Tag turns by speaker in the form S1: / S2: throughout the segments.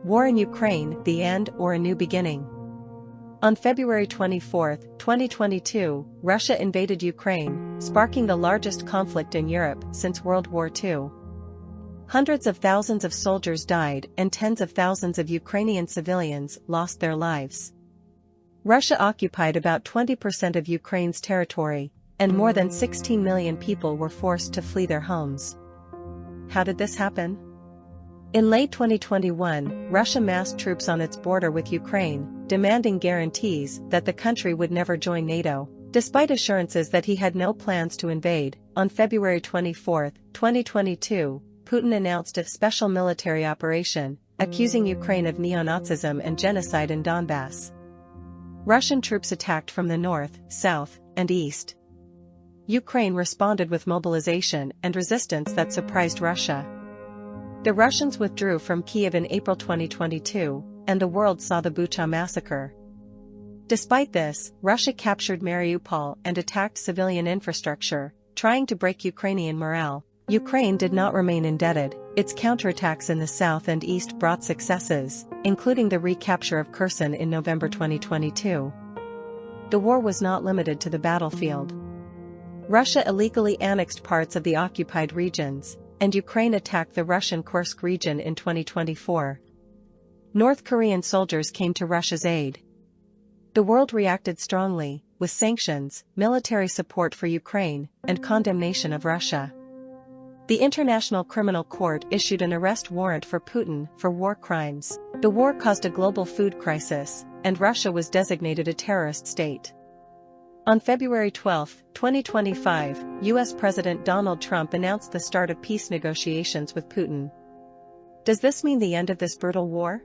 S1: War in Ukraine, the end or a new beginning? On February 24, 2022, Russia invaded Ukraine, sparking the largest conflict in Europe since World War II. Hundreds of thousands of soldiers died and tens of thousands of Ukrainian civilians lost their lives. Russia occupied about 20% of Ukraine's territory, and more than 16 million people were forced to flee their homes. How did this happen? In late 2021, Russia massed troops on its border with Ukraine, demanding guarantees that the country would never join NATO. Despite assurances that he had no plans to invade, on February 24, 2022, Putin announced a special military operation, accusing Ukraine of neo-Nazism and genocide in Donbass. Russian troops attacked from the north, south, and east. Ukraine responded with mobilization and resistance that surprised Russia. The Russians withdrew from Kyiv in April 2022, and the world saw the Bucha massacre. Despite this, Russia captured Mariupol and attacked civilian infrastructure, trying to break Ukrainian morale. Ukraine did not remain indebted. Its counterattacks in the south and east brought successes, including the recapture of Kherson in November 2022. The war was not limited to the battlefield. Russia illegally annexed parts of the occupied regions, and Ukraine attacked the Russian Kursk region in 2024. North Korean soldiers came to Russia's aid. The world reacted strongly, with sanctions, military support for Ukraine, and condemnation of Russia. The International Criminal Court issued an arrest warrant for Putin for war crimes. The war caused a global food crisis, and Russia was designated a terrorist state. On February 12, 2025, U.S. President Donald Trump announced the start of peace negotiations with Putin. Does this mean the end of this brutal war?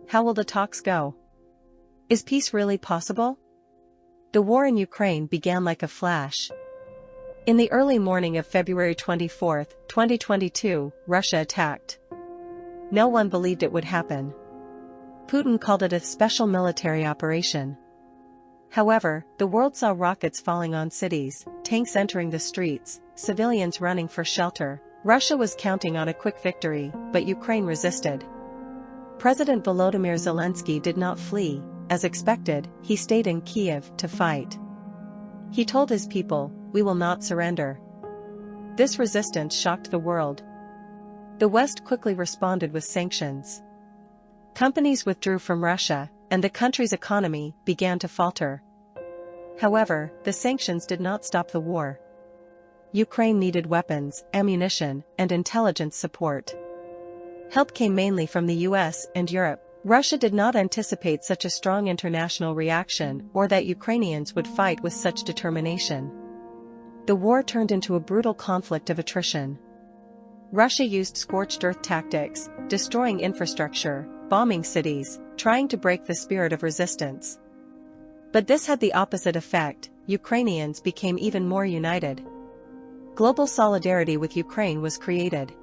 S1: How will the talks go? Is peace really possible? The war in Ukraine began like a flash. In the early morning of February 24, 2022, Russia attacked. No one believed it would happen. Putin called it a special military operation. However, the world saw rockets falling on cities, tanks entering the streets, civilians running for shelter. Russia was counting on a quick victory, but Ukraine resisted. President Volodymyr Zelensky did not flee. As expected, he stayed in Kyiv to fight. He told his people, "We will not surrender." This resistance shocked the world. The West quickly responded with sanctions. Companies withdrew from Russia, and the country's economy began to falter. However, the sanctions did not stop the war. Ukraine needed weapons, ammunition, and intelligence support. Help came mainly from the US and Europe. Russia did not anticipate such a strong international reaction or that Ukrainians would fight with such determination. The war turned into a brutal conflict of attrition. Russia used scorched earth tactics, destroying infrastructure, bombing cities, trying to break the spirit of resistance. But this had the opposite effect. Ukrainians became even more united. Global solidarity with Ukraine was created.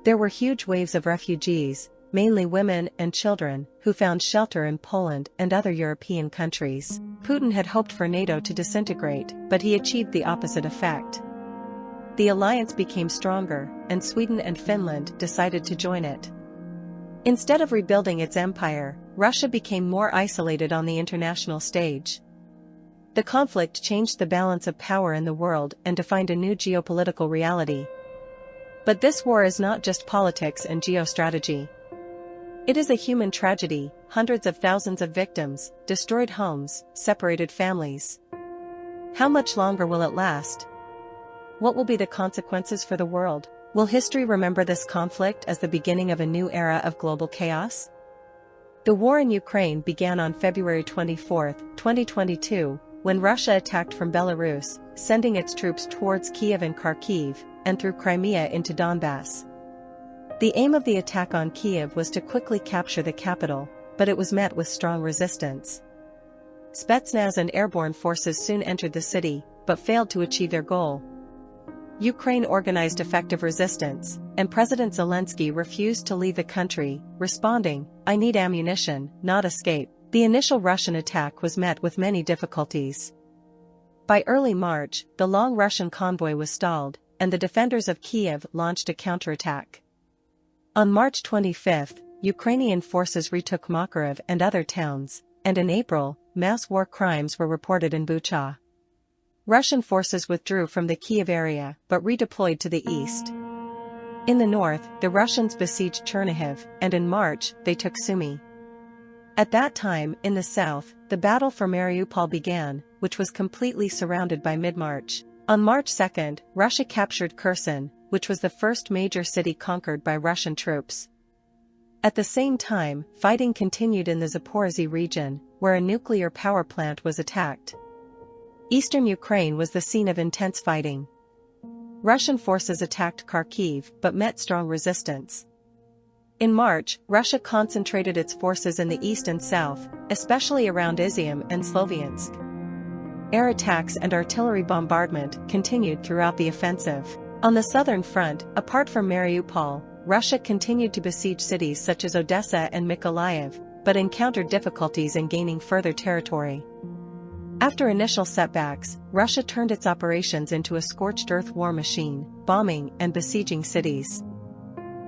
S1: There were huge waves of refugees, mainly women and children, who found shelter in Poland and other European countries. Putin had hoped for NATO to disintegrate, but he achieved the opposite effect. The alliance became stronger, and Sweden and Finland decided to join it. Instead of rebuilding its empire, Russia became more isolated on the international stage. The conflict changed the balance of power in the world and defined a new geopolitical reality. But this war is not just politics and geostrategy. It is a human tragedy, hundreds of thousands of victims, destroyed homes, separated families. How much longer will it last? What will be the consequences for the world? Will history remember this conflict as the beginning of a new era of global chaos? The war in Ukraine began on February 24, 2022, when Russia attacked from Belarus, sending its troops towards Kyiv and Kharkiv, and through Crimea into Donbass. The aim of the attack on Kyiv was to quickly capture the capital, but it was met with strong resistance. Spetsnaz and airborne forces soon entered the city, but failed to achieve their goal. Ukraine organized effective resistance, and President Zelensky refused to leave the country, responding, "I need ammunition, not escape." The initial Russian attack was met with many difficulties. By early March, the long Russian convoy was stalled, and the defenders of Kyiv launched a counterattack. On March 25, Ukrainian forces retook Makariv and other towns, and in April, mass war crimes were reported in Bucha. Russian forces withdrew from the Kiev area but redeployed to the east. In the north, the Russians besieged Chernihiv, and in March, they took Sumy. At that time, in the south, the battle for Mariupol began, which was completely surrounded by mid-March. On March 2, Russia captured Kherson, which was the first major city conquered by Russian troops. At the same time, fighting continued in the Zaporizhzhia region, where a nuclear power plant was attacked. Eastern Ukraine was the scene of intense fighting. Russian forces attacked Kharkiv but met strong resistance. In March, Russia concentrated its forces in the east and south, especially around Izium and Sloviansk. Air attacks and artillery bombardment continued throughout the offensive. On the southern front, apart from Mariupol, Russia continued to besiege cities such as Odessa and Mykolaiv, but encountered difficulties in gaining further territory. After initial setbacks, Russia turned its operations into a scorched earth war machine, bombing and besieging cities.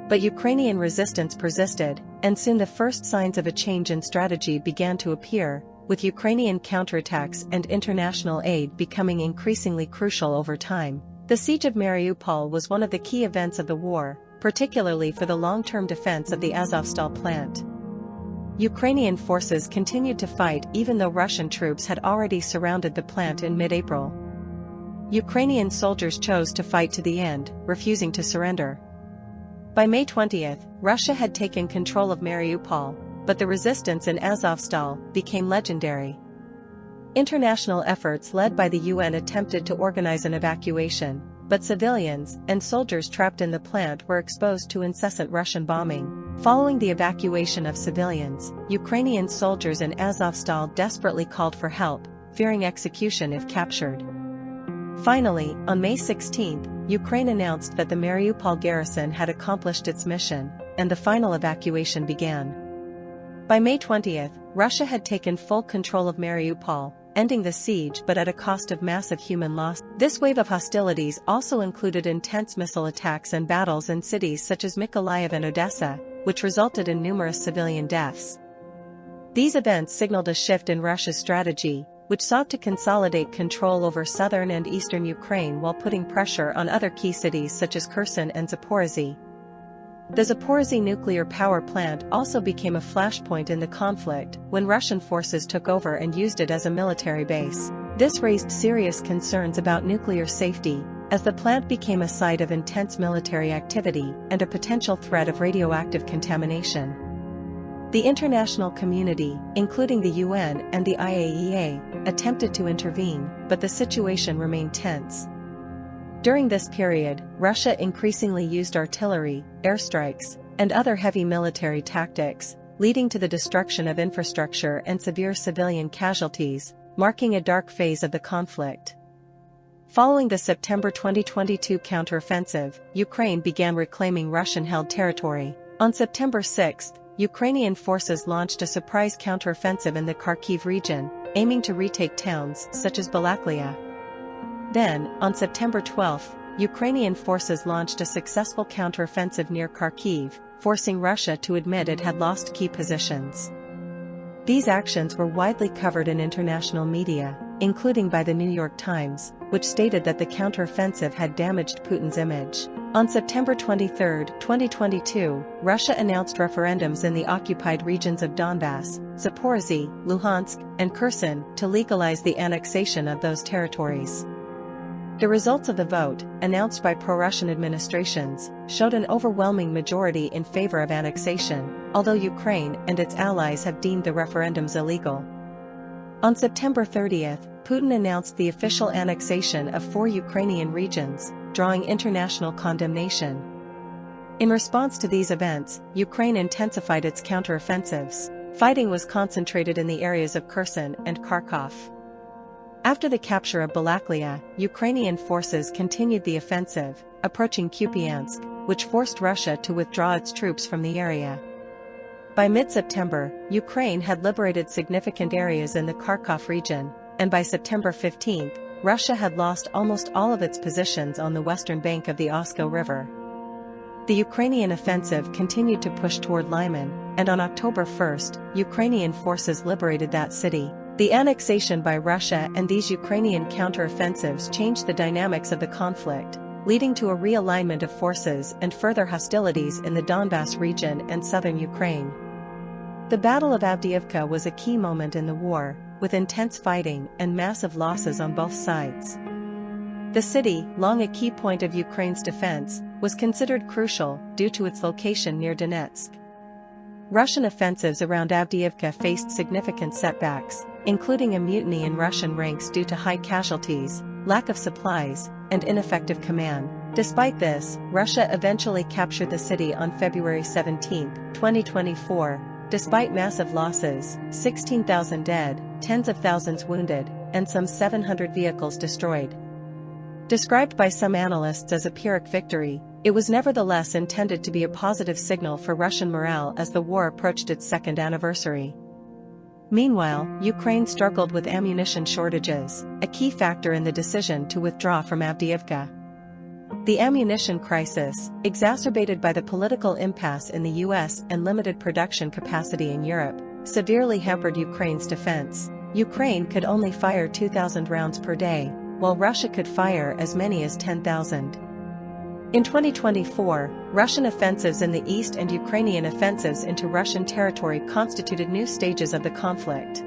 S1: But Ukrainian resistance persisted, and soon the first signs of a change in strategy began to appear, with Ukrainian counterattacks and international aid becoming increasingly crucial over time. The siege of Mariupol was one of the key events of the war, particularly for the long-term defense of the Azovstal plant. Ukrainian forces continued to fight even though Russian troops had already surrounded the plant in mid-April. Ukrainian soldiers chose to fight to the end, refusing to surrender. By May 20, Russia had taken control of Mariupol, but the resistance in Azovstal became legendary. International efforts led by the UN attempted to organize an evacuation, but civilians and soldiers trapped in the plant were exposed to incessant Russian bombing. Following the evacuation of civilians, Ukrainian soldiers in Azovstal desperately called for help, fearing execution if captured. Finally, on May 16, Ukraine announced that the Mariupol garrison had accomplished its mission, and the final evacuation began. By May 20, Russia had taken full control of Mariupol, ending the siege but at a cost of massive human loss. This wave of hostilities also included intense missile attacks and battles in cities such as Mykolaiv and Odessa, which resulted in numerous civilian deaths. These events signaled a shift in Russia's strategy, which sought to consolidate control over southern and eastern Ukraine while putting pressure on other key cities such as Kherson and Zaporizhzhia. The Zaporizhzhia nuclear power plant also became a flashpoint in the conflict when Russian forces took over and used it as a military base. This raised serious concerns about nuclear safety, as the plant became a site of intense military activity and a potential threat of radioactive contamination. The international community, including the UN and the IAEA, attempted to intervene, but the situation remained tense. During this period, Russia increasingly used artillery, airstrikes, and other heavy military tactics, leading to the destruction of infrastructure and severe civilian casualties, marking a dark phase of the conflict. Following the September 2022 counteroffensive, Ukraine began reclaiming Russian-held territory. On September 6, Ukrainian forces launched a surprise counteroffensive in the Kharkiv region, aiming to retake towns such as Balaklia. Then, on September 12, Ukrainian forces launched a successful counteroffensive near Kharkiv, forcing Russia to admit it had lost key positions. These actions were widely covered in international media, including by the New York Times, which stated that the counteroffensive had damaged Putin's image. On September 23, 2022, Russia announced referendums in the occupied regions of Donbass, Zaporizhzhia, Luhansk, and Kherson to legalize the annexation of those territories. The results of the vote, announced by pro-Russian administrations, showed an overwhelming majority in favor of annexation, although Ukraine and its allies have deemed the referendums illegal. On September 30, Putin announced the official annexation of 4 Ukrainian regions, drawing international condemnation. In response to these events, Ukraine intensified its counteroffensives. Fighting was concentrated in the areas of Kherson and Kharkov. After the capture of Balaklia, Ukrainian forces continued the offensive, approaching Kupiansk, which forced Russia to withdraw its troops from the area. By mid-September, Ukraine had liberated significant areas in the Kharkov region, and by September 15, Russia had lost almost all of its positions on the western bank of the Osko River. The Ukrainian offensive continued to push toward Lyman, and on October 1, Ukrainian forces liberated that city. The annexation by Russia and these Ukrainian counter-offensives changed the dynamics of the conflict, leading to a realignment of forces and further hostilities in the Donbas region and southern Ukraine. The Battle of Avdiivka was a key moment in the war, with intense fighting and massive losses on both sides. The city, long a key point of Ukraine's defense, was considered crucial due to its location near Donetsk. Russian offensives around Avdiivka faced significant setbacks, including a mutiny in Russian ranks due to high casualties, lack of supplies, and ineffective command. Despite this, Russia eventually captured the city on February 17, 2024, despite massive losses, 16,000 dead, tens of thousands wounded, and some 700 vehicles destroyed. Described by some analysts as a Pyrrhic victory, it was nevertheless intended to be a positive signal for Russian morale as the war approached its second anniversary. Meanwhile, Ukraine struggled with ammunition shortages, a key factor in the decision to withdraw from Avdiivka. The ammunition crisis, exacerbated by the political impasse in the US and limited production capacity in Europe, severely hampered Ukraine's defense. Ukraine could only fire 2,000 rounds per day, while Russia could fire as many as 10,000. In 2024, Russian offensives in the east and Ukrainian offensives into Russian territory constituted new stages of the conflict.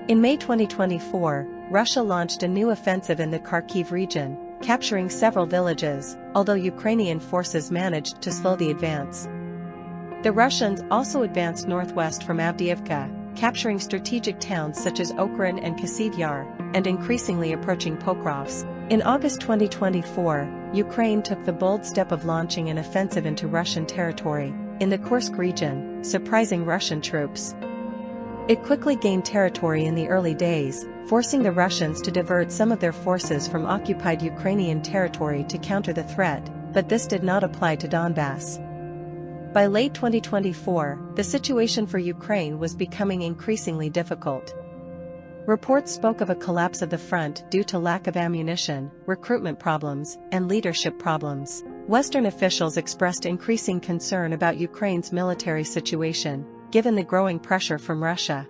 S1: In May 2024, Russia launched a new offensive in the Kharkiv region, capturing several villages, although Ukrainian forces managed to slow the advance. The Russians also advanced northwest from Avdiivka, capturing strategic towns such as Okran and Kasiv Yar, and increasingly approaching Pokrovsk. In August 2024, Ukraine took the bold step of launching an offensive into Russian territory, in the Kursk region, surprising Russian troops. It quickly gained territory in the early days, forcing the Russians to divert some of their forces from occupied Ukrainian territory to counter the threat, but this did not apply to Donbas. By late 2024, the situation for Ukraine was becoming increasingly difficult. Reports spoke of a collapse of the front due to lack of ammunition, recruitment problems, and leadership problems. Western officials expressed increasing concern about Ukraine's military situation, given the growing pressure from Russia.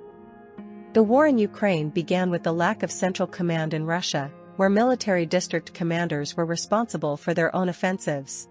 S1: The war in Ukraine began with the lack of central command in Russia, where military district commanders were responsible for their own offensives.